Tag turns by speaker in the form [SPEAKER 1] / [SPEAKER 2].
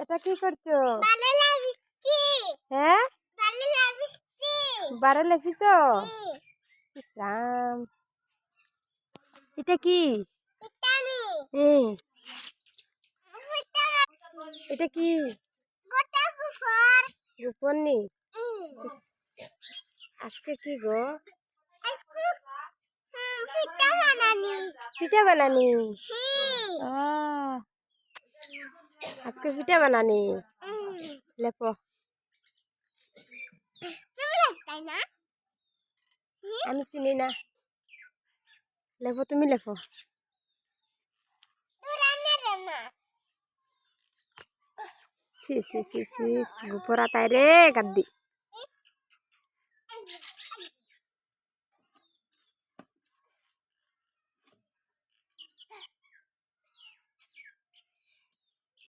[SPEAKER 1] এটা কি করছো? হ্যাঁ, বারে লেপিছ। রাম, এটা কি? হ্যাঁ, এটা কি? গোপনী। আজকে কি গো? পিঠা বানানি। আজকে পিঠা বানানি। লেপো। আমি চিনি না। লেপো, তুমি লেপো। সি সি সি সি, গোপরা তাই রে গাদ্দি।